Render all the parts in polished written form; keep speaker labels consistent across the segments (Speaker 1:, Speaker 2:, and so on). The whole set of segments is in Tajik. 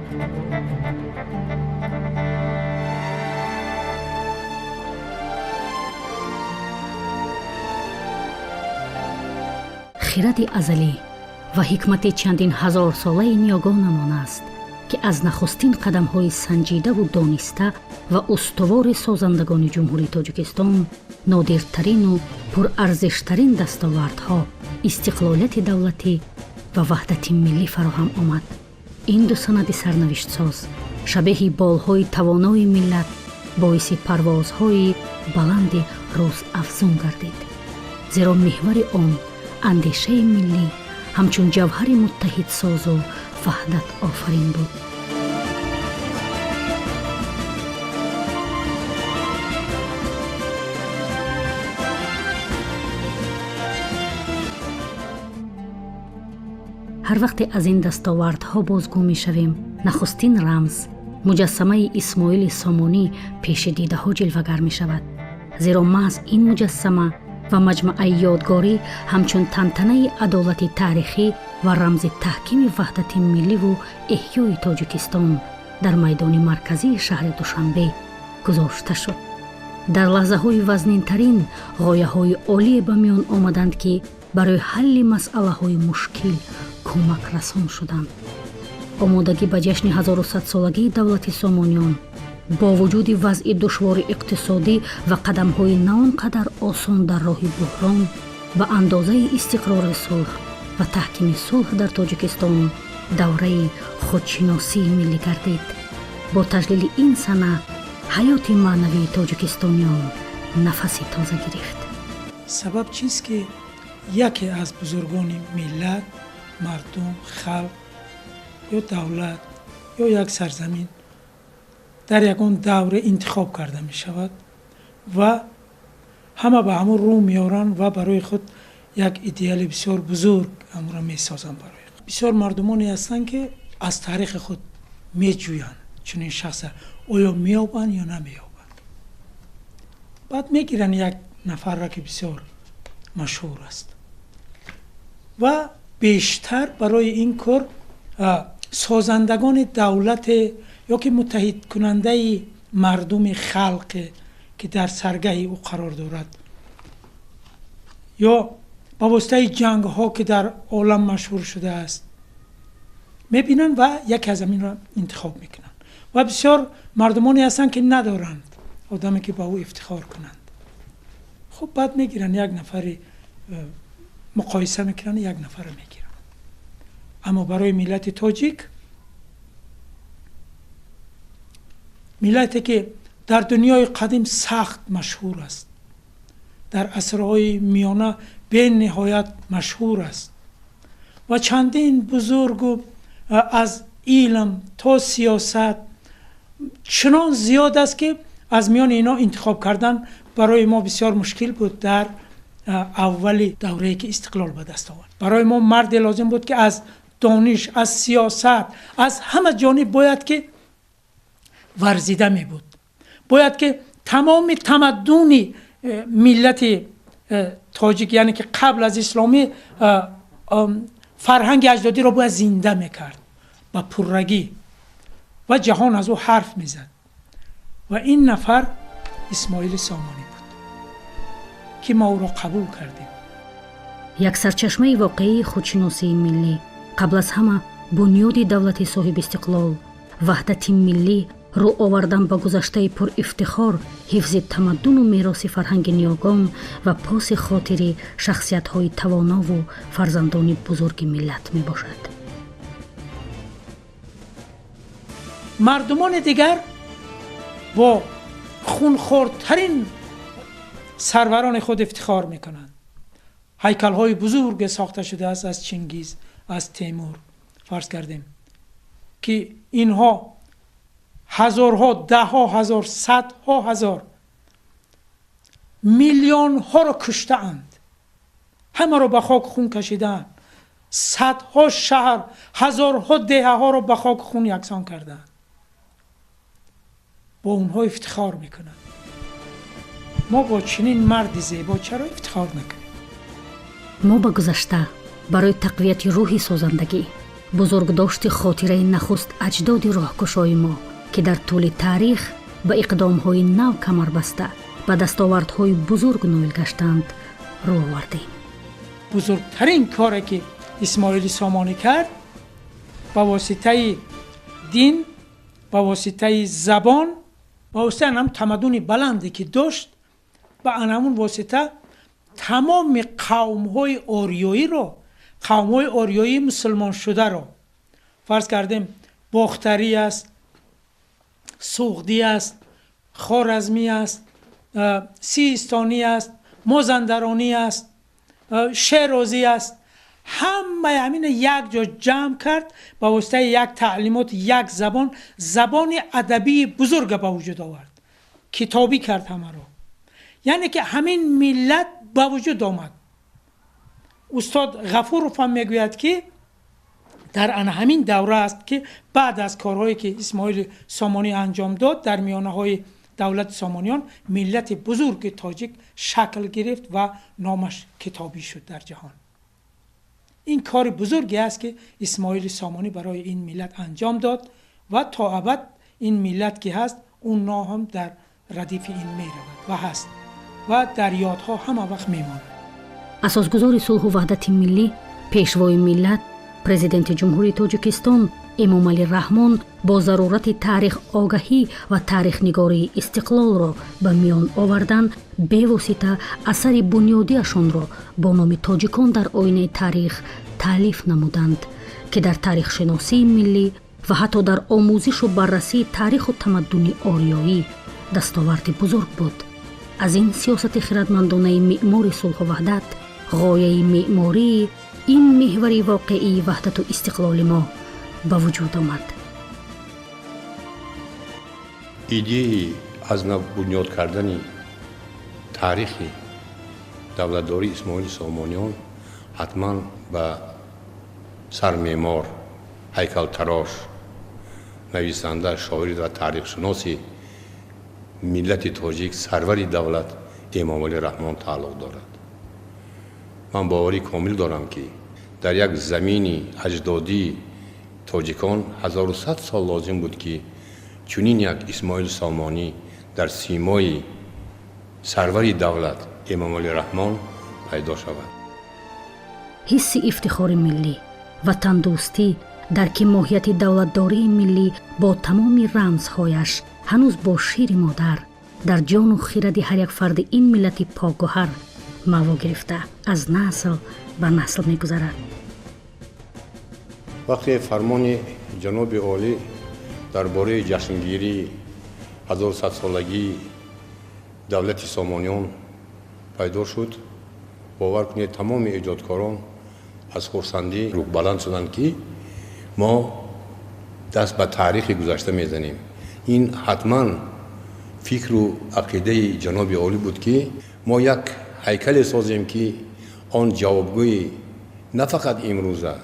Speaker 1: خرد ازلی و حکمت چندین هزار ساله نیاگانمان است که از نخستین قدم‌های سنجیده و دانسته و استوار سازندگان جمهوری تاجیکستان نادرترین و پرارزشترین دستاوردها استقلالیت دولتی و وحدت ملی فراهم آمد. این دو سند سرنوشت ساز شبیه بالهای توانای ملت باعث پروازهای بلند روز افزون گردید، زیرا محور آن اندیشه ملی همچون جوهر متحد ساز و وحدت آفرین بود. هر وقت از این دستاوردها بازگو می شویم، نخستین رمز مجسمه اسماعیل سامانی پیش دیده ها جلوگر می شود، زیرا محض این مجسمه و مجمع یادگاری همچون تنتنه عدالت تاریخی و رمز تحکیم وحدت ملی و احیای تاجیکستان در میدان مرکزی شهر دوشنبه گذاشته شد. در لحظه های وزنین ترین غایه های عالی به میان آمدند که برای حل مسئله های مشکل کمک رسان شدند. آمادگی به جشن 1100 سالگی دولت سامانیان با وجود وضع دشوار اقتصادی و قدم‌های نه آنقدر آسان در راه بحران به اندازه استقرار صلح و تحکیم صلح در تاجیکستان دوره خودشناسی ملی گردید. با تجلیل این سنه حیات معنوی تاجیکستانیان نفسی تازه گرفت.
Speaker 2: سبب چیست که یکی از بزرگان ملت، مردم، خلق یا دولت یا یک سرزمین در یکان دوره انتخاب کرده می شود و همه به همون رو میارن و برای خود یک ایدئال بسیار بزرگ همون را می سازن. برای خود بسیار مردمانی هستند که از تاریخ خود می جویند چون این شخص آیا می یابند یا نمی یابند. بعد می گیرن یک نفر را که بسیار مشهور است و بیشتر برای این کار سازندگان دولت یا که متحد کننده مردم خلق که در سرگه او قرار دارد یا با واسطه جنگ ها که در عالم مشهور شده است میبینن و یک از این را انتخاب میکنن و بسیار مردمانی هستند که ندارند آدمی که با او افتخار کنند. خب بعد میگیرن یک نفر مقایسه میکنن، یک نفر میگیرن. اما برای ملت تاجیک، ملتی که در دنیای قدیم سخت مشهور است، در عصرهای میانه به نهایت مشهور است و چندین بزرگ از علم تا سیاست چنان زیاد است که از میان اینا انتخاب کردن برای ما بسیار مشکل بود. در اول دوره‌ای که استقلال به دست آورد برای ما مرد لازم بود که از دانش، از سیاست، از همه جانب باید که ورزیده می بود. باید که تمام تمدن ملت تاجیک یعنی که قبل از اسلامی فرهنگ اجدادی را باید زنده میکرد با پررگی و جهان از او حرف میزد و این نفر اسماعیل سامانی بود که ما او را قبول کردیم.
Speaker 1: یک سرچشمه واقعی خودشناسی ملی قبل از همه بنیاد دولت صاحب استقلال، وحدت ملی، رو آوردن به گذشته پر افتخار، حفظ تمدن و میراث فرهنگ نیاگان و پاس خاطر شخصیت‌های توانا و فرزندان بزرگ ملت می باشد.
Speaker 2: مردمان دیگر با خونخوارترین سروران خود افتخار میکنند. هیکل‌های بزرگ ساخته شده است از چنگیز، از تیمور فرض کردیم که اینها هزارها، دهها هزار، صدها هزار، میلیون ها را کشته اند، همه را به خاک خون کشیدند، صدها شهر، هزارها دهه ها را به خاک خون یکسان کردند. با اونها افتخار میکنند. ما با چنین مرد زیبا چرا افتخار نکنیم؟
Speaker 1: ما به گذشته برای تقویت روح سازندگی бузургдошти хотираи нахуст аҷдоди роҳкушои мо ки дар тӯли таърих ба иқдомҳои нав камар баста ба дастовардҳои бузург ноил гаштанд рӯ овардем.
Speaker 2: бузургтарин коре ки исмоили сомонӣ кард ба воситаи дин, ба воситаи забон, ба воситаи анам тамаддуни баланде ки дошт, ба анамун восита тамоми қавмҳои ориёиро, қавмҳои ориёии мусулмоншударо, фарз кардем бохтарӣ аст, суғдӣ аст, хоразмӣ аст, сиистонӣ аст, мозандаронӣ аст, шерозӣ аст, ҳамаи ҳамина як ҷо ҷамъ кард ба воситаи як таълимот, як забон, забони адабии бузурга ба вуҷуд овард, китобӣ кард ҳамаро. яъне ки ҳамин миллат ба вуҷуд омад. устод ғафуров ҳам мегӯяд ки дар ана ҳамин давра аст ки баъд аз корҳое ки исмоили сомонӣ анҷом дод дар миёнаҳои давлати сомониён миллати бузурги тоҷик шакл гирифт ва номаш китобӣ шуд дар ҷаҳон. ин кори бузурге аст ки исмоили сомонӣ барои ин миллат анҷом дод ва то абад ин миллат ки ҳаст он ном ҳам дар радифи ин меравад ва ҳаст ва дар ёдҳо ҳама вақт мемонад.
Speaker 1: асосгузори сулҳу ваҳдати миллӣ, пешвои миллат, президенти ҷумҳурии тоҷикистон эмомалӣ раҳмон бо зарурати таърих огаҳӣ ва таърихнигории истиқлолро ба миён овардан бевосита асари бунёдиашонро бо номи тоҷикон дар оинаи таърих таълиф намуданд ки дар таърихшиносии миллӣ ва ҳатто дар омӯзишу баррасии таъриху тамаддуни ориёӣ дастоварди бузург буд. аз ин сиёсати хиратмандонаи меъмори сулҳу ваҳдат ғояи меъмории ин меҳвари воқеии ваҳдату истиқлоли мо ба вуҷуд омад.
Speaker 3: идеяи аз нав бунёд кардани таърихи давлатдории исмоили сомониён ҳатман ба сармеъмор, ҳайкалтарош, нависанда, шоир ва таърихшиноси миллати тоҷик, сарвари давлат эмомалӣ раҳмон тааллуқ дорад. ман боварӣ комил дорам ки дар як замини аҷдодии тоҷикон 1100 сол лозим буд ки чунин як исмоили сомонӣ дар симои сарвари давлат эмомалӣ раҳмон пайдо шавад.
Speaker 1: ҳисси ифтихори миллӣ, ватандӯстӣ, дарки моҳияти давлатдории миллӣ бо тамоми рамзҳояш ҳанӯз бо шири модар дар ҷону хиради ҳар як фарди ин миллати покгӯҳар маво гирифта аз насл ба насл мегузарад.
Speaker 3: вақте фармони ҷаноби олӣ дар бораи ҷашнгирии 1100-солагии давлати сомониён пайдо шуд, бовар кунед тамоми эҷодкорон аз хурсандӣ рӯҳбаланд шуданд ки мо даст ба таърихи гузашта мезанем. ин ҳатман фикру ақидаи ҷаноби олӣ буд ки мо як ҳайкале созем ки он ҷавобгӯи на фақат имрӯза,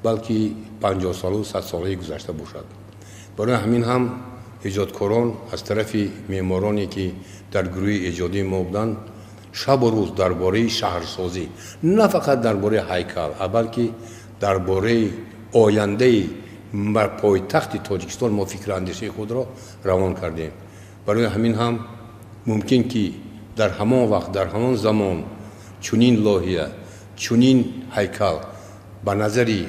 Speaker 3: балки 50 солу 100 солаи гузашта бошад. барои ҳамин ҳам эҷодкорон аз тарафи меъмороне ки дар гурӯҳи эҷодии мо буданд шабу рӯз дар бораи шаҳрсозӣ, на фақат дар бораи ҳайкал, балки дар бораи ояндаи пойтахти тоҷикистон мо фикрандешии худро равон кардем. барои ҳамин ҳам мумкин ки дар ҳамон вақт, дар ҳамон замон чунин лоҳия, чунин ҳайкал ба назари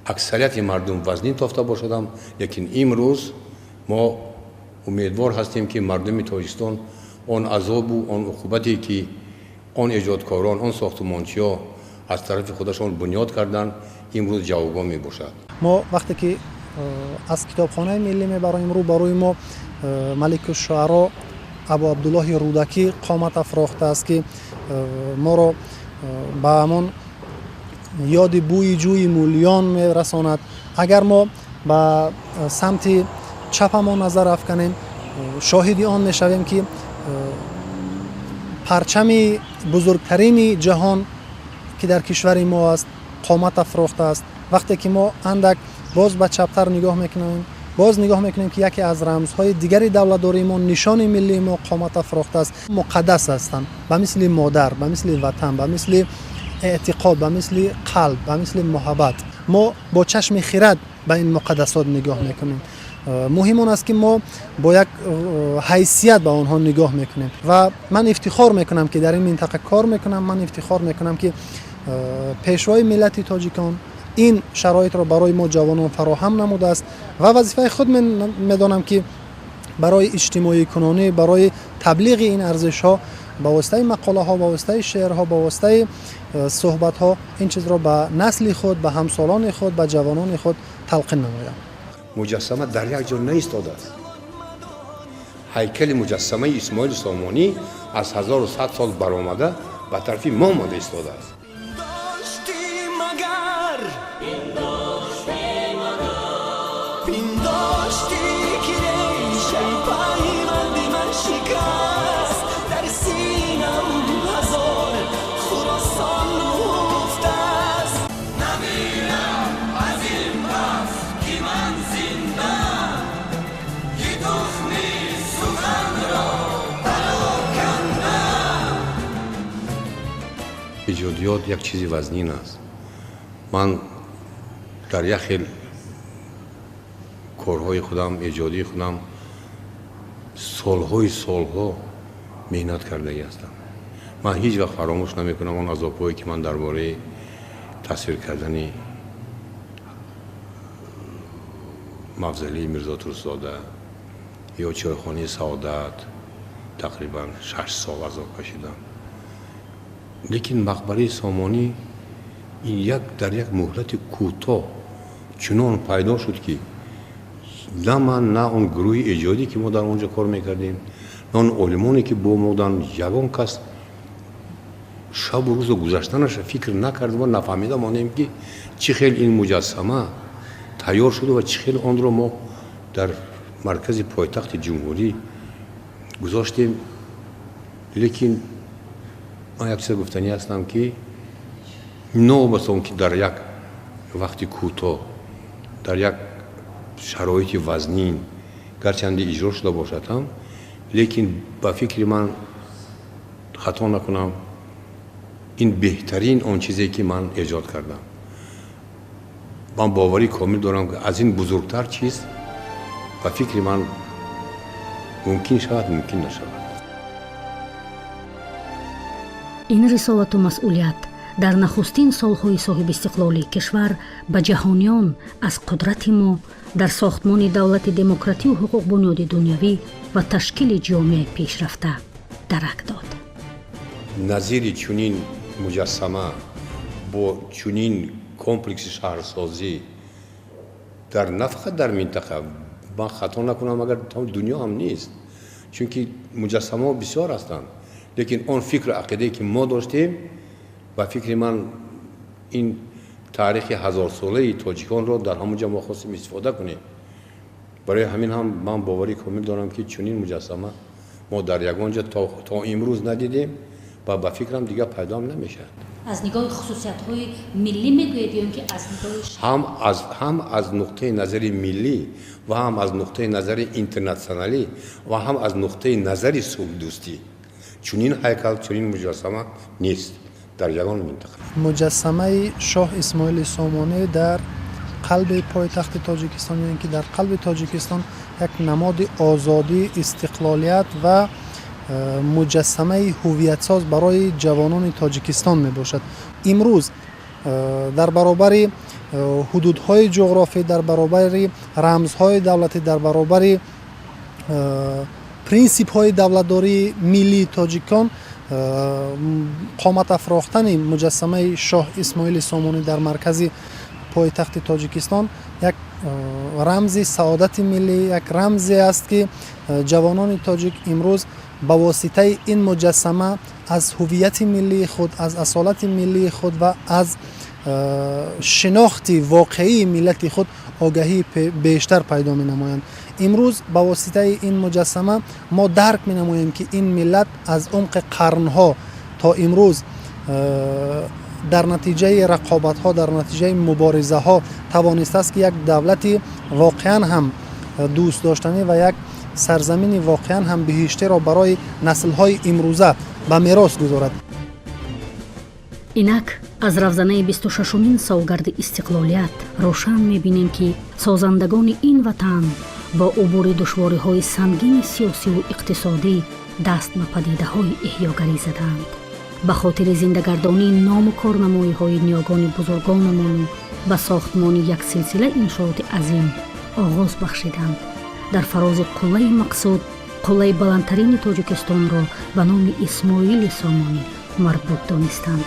Speaker 3: аксарияти мардум вазнин тофта бошадам, лекин имрӯз мо умедвор ҳастем ки мардуми тоҷикистон он азобу он уқубате ки он эҷодкорон, он сохтумончиҳо аз тарафи худашон бунёд карданд, имрӯз ҷавобгоҳ мебошад.
Speaker 4: мо вақте ки аз китобхонаи миллӣ мебароем рӯ ба рӯи мо маликушуъаро абу абдуллоҳи рӯдакӣ қомат афрохтааст ки моро ба ҳамон ёди бӯи ҷӯи мулён мерасонад. агар мо ба самти чапамон назар афканем, шоҳиди он мешавем ки парчами бузургтарини ҷаҳон ки дар кишвари мо аст қомат афрохтааст. вақте ки мо андак боз ба чаптар нигоҳ мекунем, боз нигоҳ мекунем ки яке аз рамзҳои дигари давлатдории мо, нишони миллии мо қомат афрохтааст. муқаддас ҳастанд, ба мисли модар, ба мисли ватан, ба мисли эътиқод, ба мисли қалб, ба мисли муҳаббат. ما با چشم خرد به این مقدسات نگاه میکنیم. مهم اون است که ما با یک حیثیت به آنها نگاه میکنیم و من افتخار میکنم که در این منطقه کار میکنم. من افتخار میکنم که پیشوای ملت تاجیکان این شرایط را برای ما جوانان فراهم نموده است و وظیفه خود میدانم که برای اجتماعی کنانی، برای تبلیغ این ارزش ها با واسطه مقاله ها، با واسطه شعر ها، با واسطه صحبت ها این چیز را به نسل خود، به همسالان خود، به جوانان خود تلقین نمایم.
Speaker 3: مجسمه در یک جا نایستاده است. هیکل مجسمه اسماعیل سامانی از 1100 سال برآمده به طرف ما آمده ایستاده است. ایجادیات یک چیزی وزنین است. من در یک خیل کارهای خودم، ایجادی خودم سالها مهنت کرده هستم. من هیچ وقت فراموش نمیکنم اون عذاب‌هایی که من درباره تصویر کردن مفضلی میرزا ترسزاده یا چایخانه سعادت تقریبا 6 سال عذاب کشیدم. لیکن مقبره سامانی این در یک مهلت کوتاه چنان پیدا شد که نه من، نه اون گروه ایجادی که ما در اونجا کار میکردیم، نه اون علمانی که با ما بودن، یگان کس شب و روز گذشتنش فکر نکرد و نفهمیده مانیم که چه خیلی این مجسمه تیار شده و چه خیلی آن را ما در مرکز پایتخت جمهوری گذاشتیم. لیکن من یک چیز گفتنی هستم که نوبت اون که در یک وقتی کوتاه در یک شرایط وزنین گرچند اجرا شده باشد هم، لیکن با فکر من خطا نکنم این بهترین آن چیزی که من ایجاد کردم. من باوری کامل دارم که از این بزرگتر چیز با فکر من ممکن شود، ممکن نشود.
Speaker 1: این رسالت و مسئولیت در نخستین سالهای صاحب استقلالی کشور به جهانیان از قدرت ما در ساختمان دولت دموکراتی و حقوق بنیاد دنیوی و تشکیل جامعه پیشرفته درک داد.
Speaker 3: نظیر چنین مجسمه با چنین کمپلکس شهرسازی در نه فقط در منطقه، من خطا نکنم اگر دنیا هم نیست، چون که مجسمه بسیار هستند، لیکن اون فکر عقیده که ما داشتیم و فکر من این تاریخ 1000 ساله تاجیکان رو در همونجا ما خواستیم استفاده کنیم. برای همین هم من باوری کامل دارم که چنین مجسمه ما در یگانجا تا امروز ندیدیم و با فکرم دیگه پیدا هم نمیشه.
Speaker 1: از نگاه خصوصیت‌های ملی میگویید یا اینکه از نگاه
Speaker 3: هم از نقطه نظر ملی و هم از نقطه نظر اینترنشنالی و هم از نقطه نظر صلح دوستی چنین هیکل، چنین مجسمه نیست در یگان منطقه.
Speaker 4: مجسمه شاه اسماعیل سامانی در قلب پایتخت تاجیکستان، یعنی که در قلب تاجیکستان یک نماد آزادی، استقلالیت و مجسمه هویت ساز برای جوانان تاجیکستان می باشد. امروز در برابر حدودهای جغرافی، در برابر رمزهای دولتی، در برابر پرینسیپ های دولتداری ملی تاجیکان، قامت افراختن مجسمه شاه اسماعیل سامانی در مرکز پایتخت تاجیکستان یک رمز سعادت ملی، یک رمزی است که جوانان تاجیک امروز با واسطه این مجسمه از هویت ملی خود، از اصالت ملی خود و از شناخت واقعی ملت خود آگاهی بیشتر پیدا می نمایند. امروز با واسطه این مجسمه ما درک می نماییم که این ملت از عمق قرنها تا امروز در نتیجه رقابت ها، در نتیجه مبارزه ها توانسته است که یک دولت واقعا هم دوست داشتنی و یک سرزمین واقعا هم بهشتی را برای نسل های امروزه به میراث گذارد.
Speaker 1: اینک аз равзанаи 26-умин солгарди истиқлолият рошан мебинем ки созандагони ин ватан бо убури душвориҳои сангини сиёсиву иқтисодӣ даст ба падидаҳои эҳёгарӣ заданд. ба хотири зиндагардонии ному корнамоиҳои ниёгони бузургонамону ба сохтмони як силсила иншооти азим оғоз бахшиданд. дар фарози қуллаи мақсуд қуллаи баландтарини тоҷикистонро ба номи исмоили сомонӣ марбут донистанд.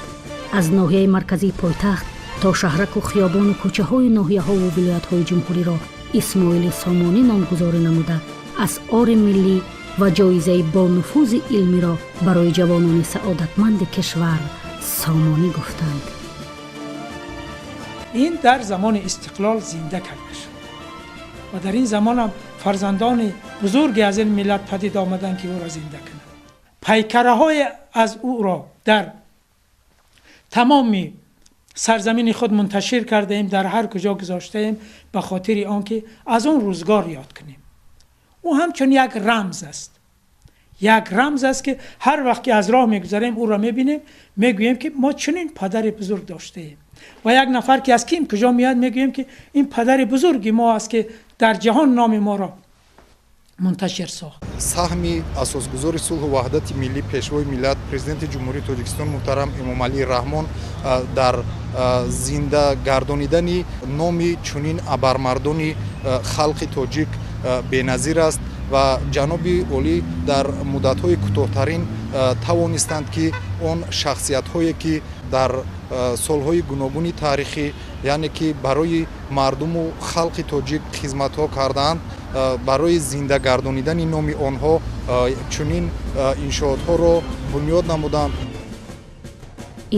Speaker 1: аз ноҳияи марказии пойтахт то шаҳраку хиёбону кӯчаҳои ноҳияҳову вилоятҳои ҷумҳуриро исмоили сомонӣ номгузорӣ намуда асъори миллӣ ва ҷоизаи бонуфузи илмиро барои ҷавонони саодатманди кишвар сомонӣ гуфтанд.
Speaker 2: ин дар замони истиқлол зинда карда шуд ва дар ин замон ҳам фарзандони бузурге аз ин миллат падид омаданд ки ӯро зинда кунанд. пайкараҳое аз ӯро дар тамоми сарзамини худ мунташир кардаем, дар ҳар куҷо гузоштаем ба хотири он ки аз он рӯзгор ёд кунем. ӯ ҳамчун як рамз аст. як рамз аст ки ҳар вақт ки аз роҳ мегузарем ӯро мебинем, мегӯем ки мо чунин падари бузург доштаем. ва як нафар ки аз ким куҷо меояд мегӯем ки ин падари бузурги мо аст ки дар ҷаҳон номи моро мунташир сохт.
Speaker 5: саҳми асосгузори сулҳу ваҳдати миллӣ пешвои миллат президенти ҷумҳурии Тоҷикистон муҳтарам Эмомалии Раҳмон дар зинда гардонидани номи чунин абармардони халқи тоҷик беназир аст ва ҷаноби олӣ дар муддатҳои кӯтоҳтарин тавонистанд ки он шахсиятҳое ки дар солҳои гуногуни таърихӣ яъне ки барои мардуму халқи тоҷик хизматҳо кардаанд, барои зинда гардонидани номи онҳо чунин иншоотҳоро бунёд намуданд.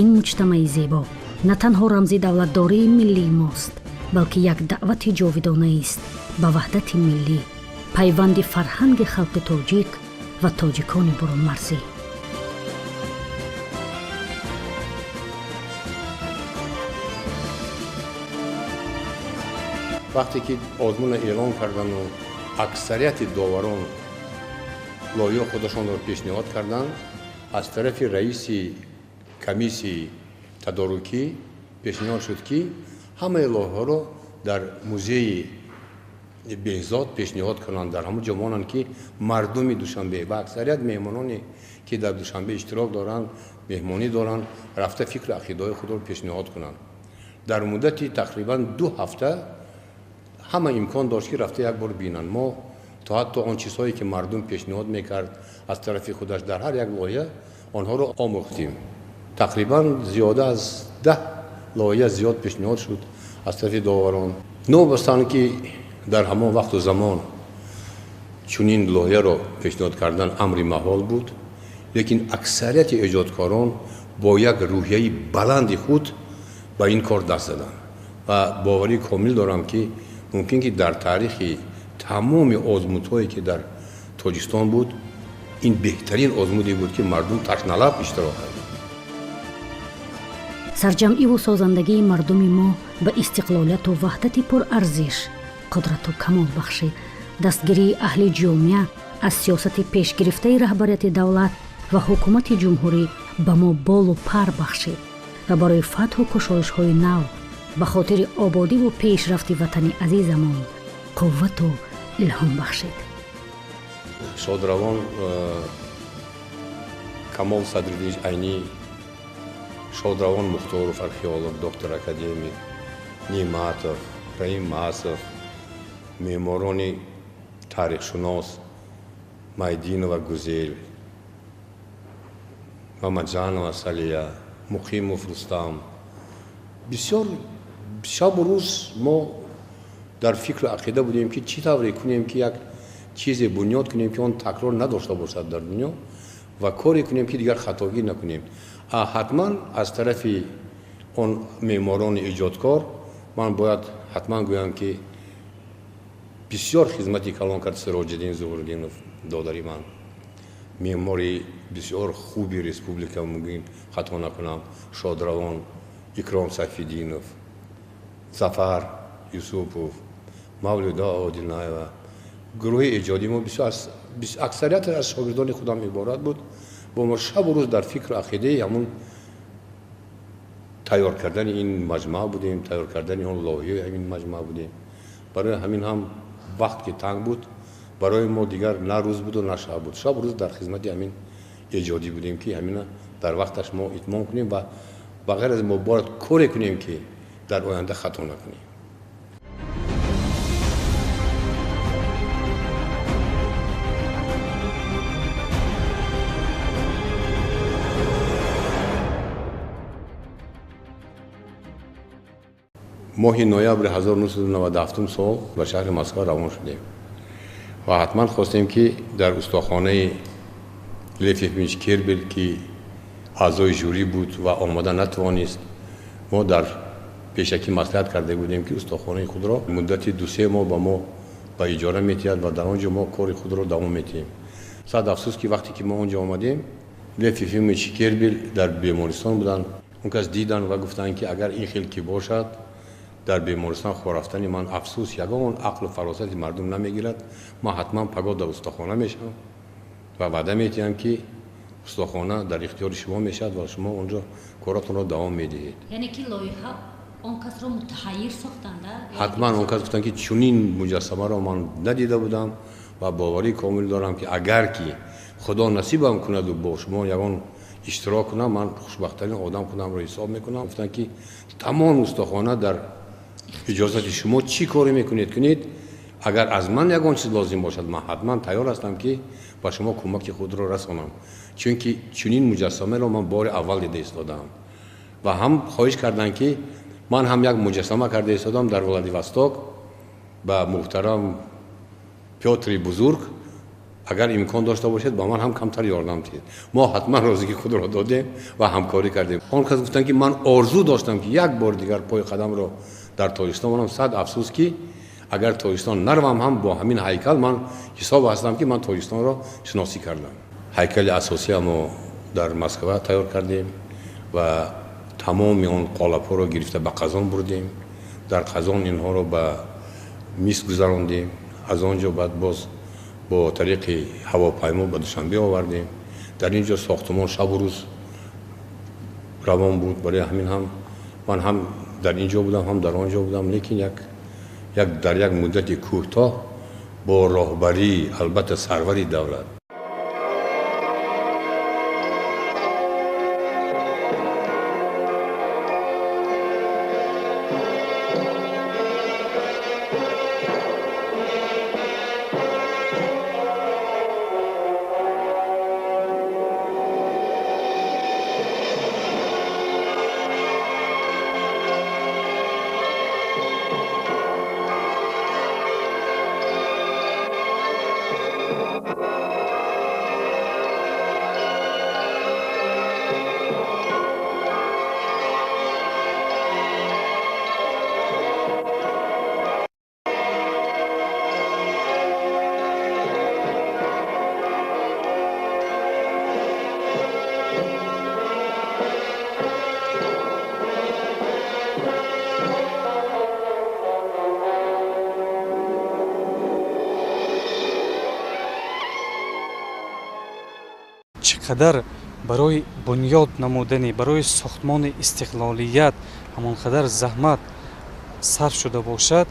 Speaker 1: ин муҷтамаи зебо на танҳо рамзи давлатдории миллии мост, балки як даъвати ҷовидонаист ба ваҳдати миллӣ, пайванди фарҳанги халқи тоҷик ва тоҷикони бурунмарзӣ.
Speaker 3: вақте ки озмуна эълон кардану аксарияти доварон лоиҳаи худашонро пешниҳод карданд, аз тарафи раиси комиссияи тадорукӣ пешниҳод шуд ки ҳамаи лоиҳаҳоро дар музеи беҳзод пешниҳод кунанд, дар ҳамон ҷо монанд ки мардуми Душанбе ва аксарият меҳмононе ки дар Душанбе иштирок доранд, меҳмонӣ доранд, рафта фикру ақидаҳои худро пешниҳод кунанд. дар муддати тақрибан 2 ҳафта ҳама имкон дошт ки рафта як бор бинанд. мо то ҳатто он чизҳое ки мардум пешниҳод мекард аз тарафи худаш дар ҳар як лоиҳа онҳоро омӯхтем. тақрибан зиёда аз 10 лоиҳа зиёд пешниҳод шуд аз тарафи доварон. новобастан ки дар ҳамон вақту замон чунин лоиҳаро пешниҳод кардан амри маҳол буд, лекин аксарияти эҷодкорон бо як рӯҳияи баланди худ ба ин кор даст заданд ва боварӣ комил дорам ки мумкин ки дар таърихи тамоми озмудҳое ки дар Тоҷикистон буд, ин беҳтарин озмуде буд ки мардум ташналаб иштирок карданд.
Speaker 1: сарҷамъиву созандагии мардуми мо ба истиқлолияту ваҳдати пурарзиш қудрату камол бахшид. дастгирии аҳли ҷомеа аз сиёсати пешгирифтаи раҳбарияти давлат ва ҳукумати ҷумҳурӣ ба мо болу пар бахшид ва барои фатҳу кушоишҳои нав ба хотири ободиву пешрафти ватани азизамон қуввату илҳом бахшид.
Speaker 3: шодравон Камол Садриддинович Айнӣ, Шодравон Мухторов археолог, доктор академик, Ниматов, Раим Маасов, меъморони таърихшунос Майдинова Гузел, Мамаҷанова Салия, Муқимов Рустам, бисёр шабу рӯз мо дар фикру ақида будем ки чӣ тавре кунем ки як чизе бунёд кунем ки он такрор надошта бошад дар дунё ва коре кунем ки дигар хатогӣ накунем. ҳатман аз тарафи он меъморони иҷодкор ман бояд ҳатман гӯям ки бисёр хизмати калон кард Сироҷиддин Зуҳуриддинов додари ман, меъмори бисёр хуби республика, мугин хато накунам, Шодравон, Икром Сайфиддинов, Зафар Юсупов, Мавлуда Одилнаева, гурӯҳи эҷодӣ мо аксарияте аз шогирдони худам иборат буд. бо мо шабу рӯз дар фикру ақидаи ҳамун тайёр кардани ин маҷмӯа будем, тайёр кардани он лоиҳаи ин маҷмӯа будем. барои ҳамин ҳам вақт ки танг буд, барои мо дигар на рӯз буду на шаб буд. шаб рӯз дар хизмати ҳамин эҷодӣ будем ки ҳамина дар вақташ мо итмом кунем ва ба ғайр аз мо бояд коре кунем ки дар оянда хато накунем. моҳи ноябри 1997 сол ба шаҳри Москва равон шудем ва ҳатман хостем ки дар устохонаи Лев Ефимович Кербел ки аъзои жюри буд ва омода натавонист, мо дар пешакӣ маслиҳат карда будем ки устохонаи худро муддати 2-3 моҳ ба мо ба иҷора метиҳад ва дар он ҷо мо кори худро давом метиҳем. сад афсӯс ки вақте ки мо он ҷо омадем, Лев Ефимович Кербел дар бемористон буданд. он кас дидан ва гуфтанд ки агар ин хел ки бошад дар бемористон хорафтани ман афсӯс ягон ақлу фаросати мардум намегирад, ман ҳатман пагоҳ дар устохона мешавам ва ваъда метиҳам ки устохона дар ихтиёри шумо мешавад ва шумо он ҷо коротонро давом медиҳед.
Speaker 1: яъне ки лоиҳа он касро мутаҳайир сохтанда?
Speaker 3: ҳатман он кас гуфтанд ки чунин муҷассамаро ман надида будам ва боварии комил дорам ки агар ки худо насибам кунаду бо шумо ягон иштирок кунам, ман хушбахтарин одам худамро ҳисоб мекунам. гуфтанд ки тамом устохона дар иҷозати шумо чӣ коре мекунед кунед, агар аз ман ягон чиз лозим бошад, ман ҳатман тайёр ҳастам ки ба шумо кӯмаки худро расонам, чунки чунин муҷассамаро ман бори аввал дида истодаам. ва ҳам хоҳиш карданд ки ман ҳам як муҷассама карда истодам дар Владивосток ба муҳтарам Пётри Бузург, агар имкон дошта бошед ба ман ҳам камтар ёрдам диҳед. мо ҳатман розигӣ худро додем ва ҳамкорӣ кардем. он кас гуфтанд ки ман орзу доштам ки як бор дигар пои қадамро дар Тоҷикистон монам. сад афсӯс ки агар Тоҷикистон наравам, ҳам бо ҳамин ҳайкал ман ҳисоб ҳастам ки ман Тоҷикистонро шиносӣ кардам. ҳайкали асосия мо дар Москва тайёр кардем ва тамоми он қолабҳоро гирифта ба Қазон бурдем. дар Қазон инҳоро ба Миск гузарондем. аз он ҷо баъд боз бо тариқи ҳавопаймо ба Душанбе овардем. дар ин ҷо сохтумон шабу рӯз равон буд. барои ҳамин ҳам ман ҳам дар ин ҷо будам, ҳам дар он ҷо будам, лекин дар як муддати кӯтоҳ бо роҳбарии албатта сарвари давлат.
Speaker 6: چه قدر برای بنیاد نمودنی، برای ساختمان استقلالیت همانقدر زحمت صرف شده باشد،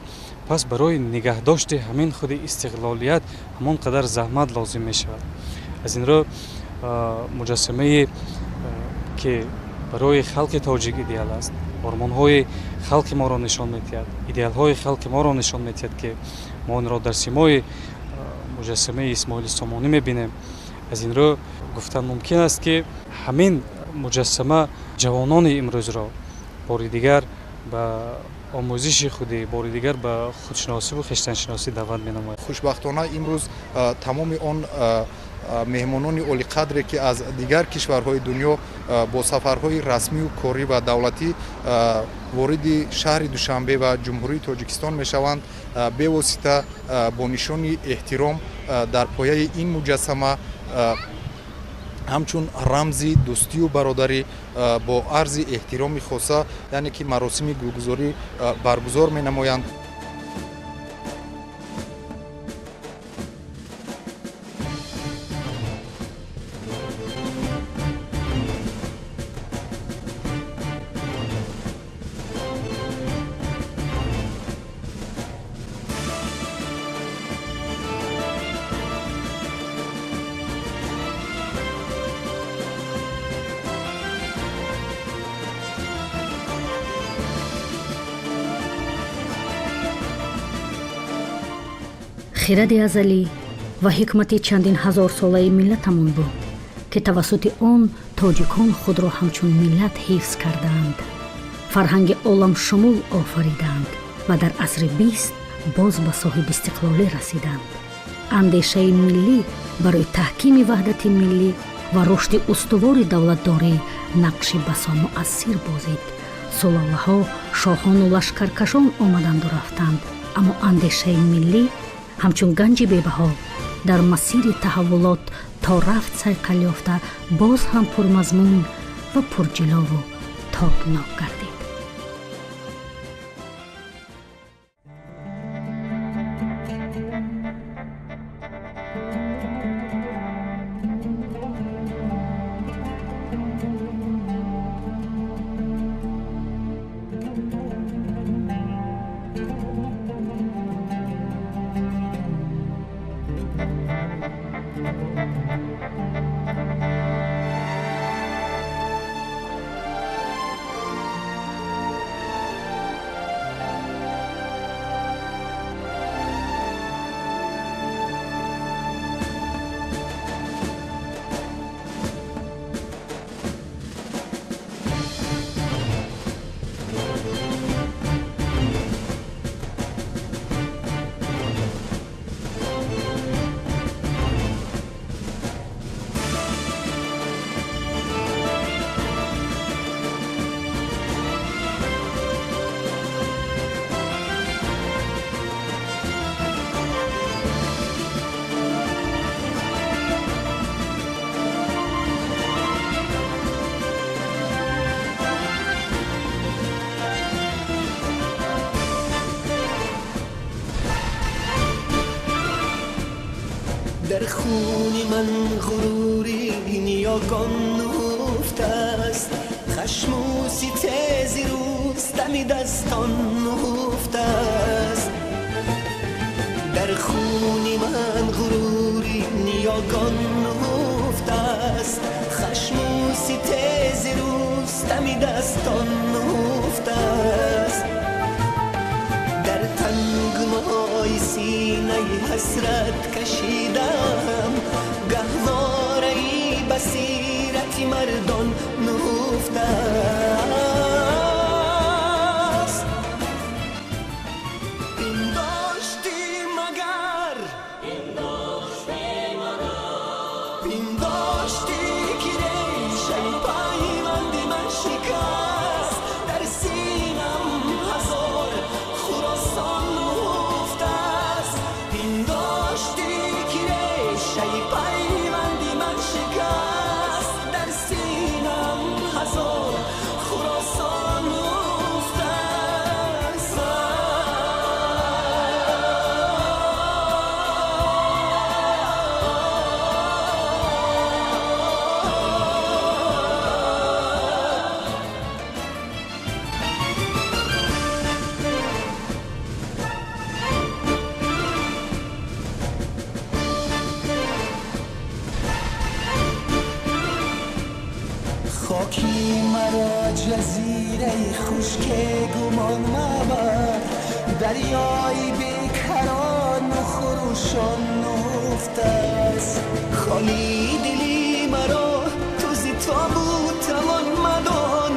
Speaker 6: پس برای نگهداشت همین خود استقلالیت همانقدر زحمت لازم می شود. از این رو مجسمه که برای خلق تاجیک ایدئال است، آرمان‌های خلق ما را نشان می‌دهد، ایدئال‌های خلق ما را نشان می‌دهد که ما آن را در سیمای مجسمه اسماعیل سامانی می‌بینیم. از این رو گفتن ممکن است که همین مجسمه جوانان امروز را باری دیگر به آموزش خودی، باری دیگر به خودشناسی و خویشتن‌شناسی دعوت می‌نماید.
Speaker 5: خوشبختانه امروز تمام آن مهمانان اولی قدری که از دیگر کشورهای دنیا با سفرهای رسمی و کاری و دولتی وارد شهر دوشنبه و جمهوری تاجیکستان میشوند، به واسطه با نشان احترام در پایه این مجسمه همچون رمزی دوستی و برادری با عرض احترام خاصه، یعنی که مراسم گلگذاری برگزار می نمایند.
Speaker 1: хиради азалӣ ва ҳикмати чандин ҳазор солаи миллатамон буд, ки тавассути он тоҷикон худро ҳамчун миллат ҳифз кардаанд, фарҳанги оламшумул офариданд ва дар асри 20 боз ба соҳибистиқлолӣ расиданд. андешаи миллӣ барои таҳкими ваҳдати миллӣ ва рушди устувори давлатдорӣ нақши басо муассир бозид. солаллаҳо шоҳону лашкаркашон омаданду рафтанд, аммо андешаи миллӣ ҳамчун ганҷи бебаҳо дар масири таҳаввулот то рафт сайқал ёфта боз ҳам пурмазмун ва пурҷилову тобнок гардид.
Speaker 7: در خون من غروری نیاگان نهفته است، خشم و ستیزی روز دمی دستان نهفته است. در خون من غروری نیاگان نهفته است، خشم و ستیزی روز دمی دستان نهفته است. در تنگنای سینه حسرت کشیدم، گهواره بصیرت مردان نهفته است. پنداشتی مگر پنداشتی که ریشه پیوند من شکست، در سینم هزار خراسان نهفته است. پنداشتی که ریشه پیوند من شکست، در سینم هزار خراسان نهفته است. خاکی مرا جزیره خشک گمان مبر، دریای بیکران و خروشان نهفته است. خالی دلی مرا تو زی تابوت توان مدان،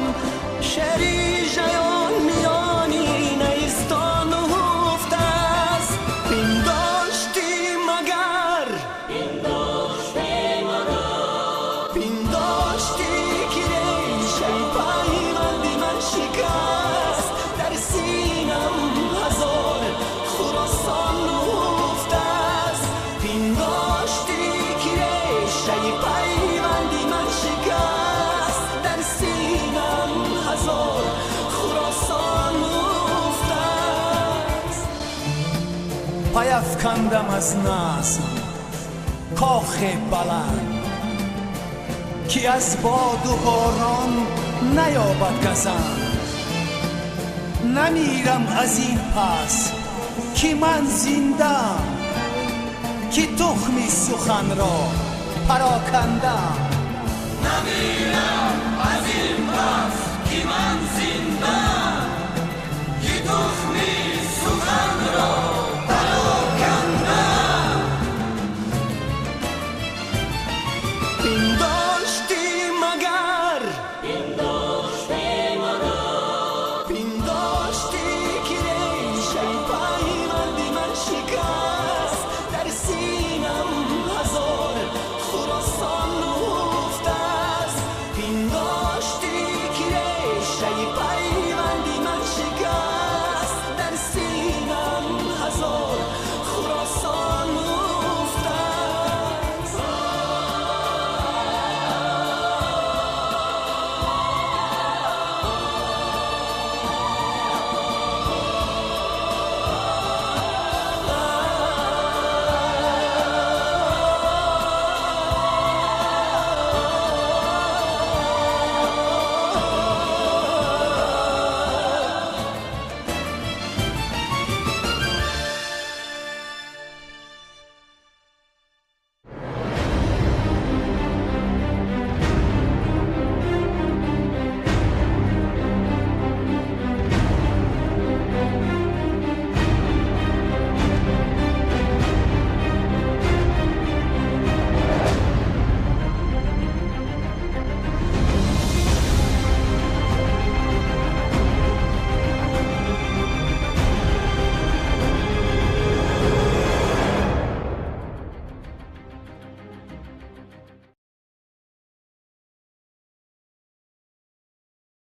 Speaker 7: شهری ژیان میانی نیستان نهفته است. پنداشتی مگر پنداشتی که ریشه پیوند من شکست، در سینم هزار خراسان نهفته است. پنداشتی که ریشه پیوند من شکست، در سینم هزار خراسان نهفته است.
Speaker 8: پیافکندم از نظم کاخ بلند، که از باد و باران نیابد گزند. نمیرم از این پس که من زندم، که تخم سخن را پراکندم.
Speaker 7: نمیرم از این پس که من زنده